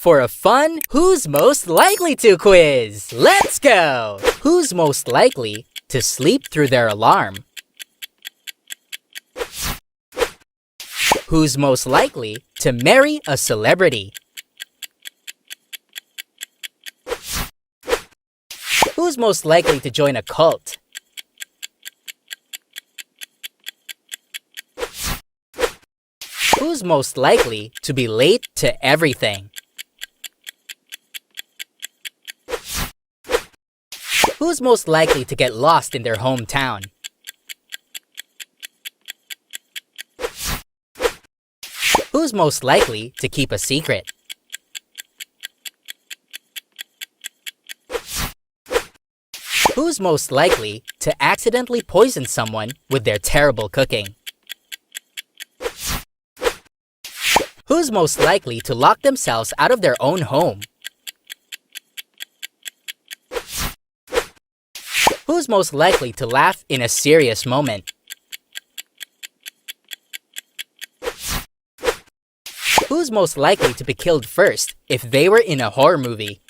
for a fun Who's Most Likely To quiz. Let's go! Who's most likely to sleep through their alarm? Who's most likely to marry a celebrity? Who's most likely to join a cult? Who's most likely to be late to everything? Who's most likely to get lost in their hometown? Who's most likely to keep a secret? Who's most likely to accidentally poison someone with their terrible cooking? Who's most likely to lock themselves out of their own home? Who's most likely to laugh in a serious moment? Who's most likely to be killed first if they were in a horror movie?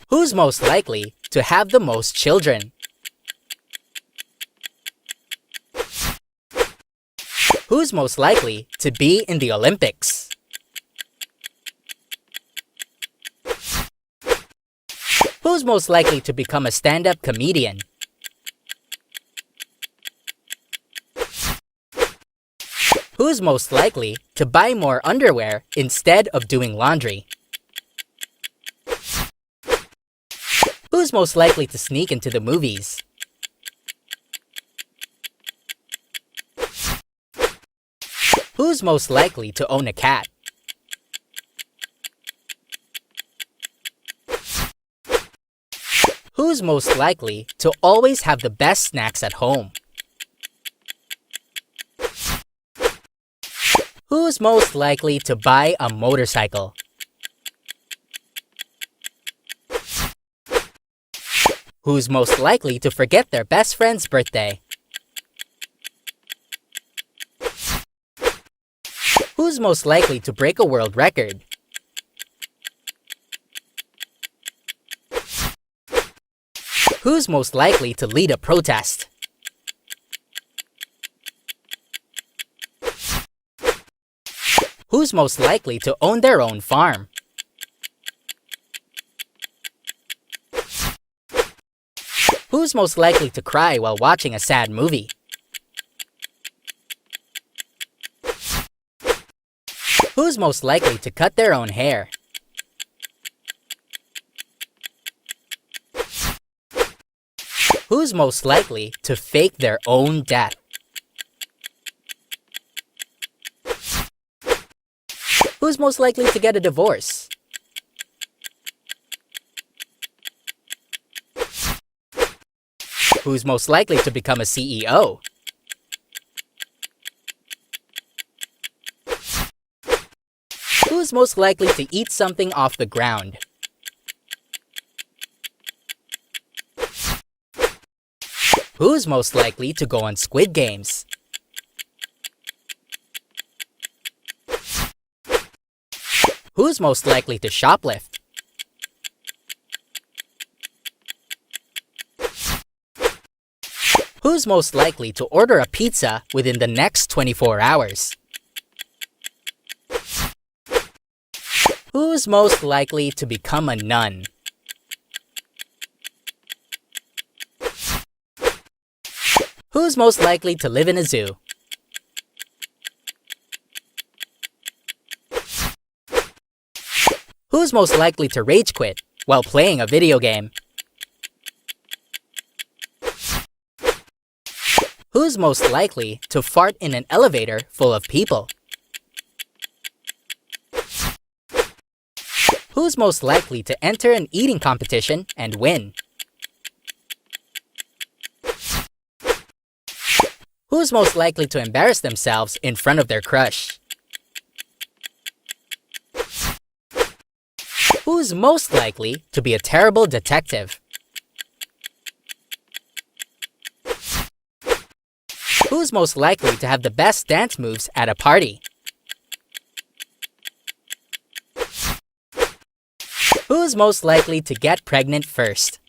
Who's most likely to have the most children? Who's most likely to be in the Olympics? Who's most likely to become a stand-up comedian? Who's most likely to buy more underwear instead of doing laundry? Who's most likely to sneak into the movies? Who's most likely to own a cat? Who's most likely to always have the best snacks at home? Who's most likely to buy a motorcycle? Who's most likely to forget their best friend's birthday? Who's most likely to break a world record? Who's most likely to lead a protest? Who's most likely to own their own farm? Who's most likely to cry while watching a sad movie? Who's most likely to cut their own hair? Who's most likely to fake their own death? Who's most likely to get a divorce? Who's most likely to become a CEO? Who's most likely to eat something off the ground? Who's most likely to go on Squid Games? Who's most likely to shoplift? Who's most likely to order a pizza within the next 24 hours? Who's most likely to become a nun? Who's most likely to live in a zoo? Who's most likely to rage quit while playing a video game? Who's most likely to fart in an elevator full of people? Who's most likely to enter an eating competition and win? Who's most likely to embarrass themselves in front of their crush? Who's most likely to be a terrible detective? Who's most likely to have the best dance moves at a party? Who's most likely to get pregnant first?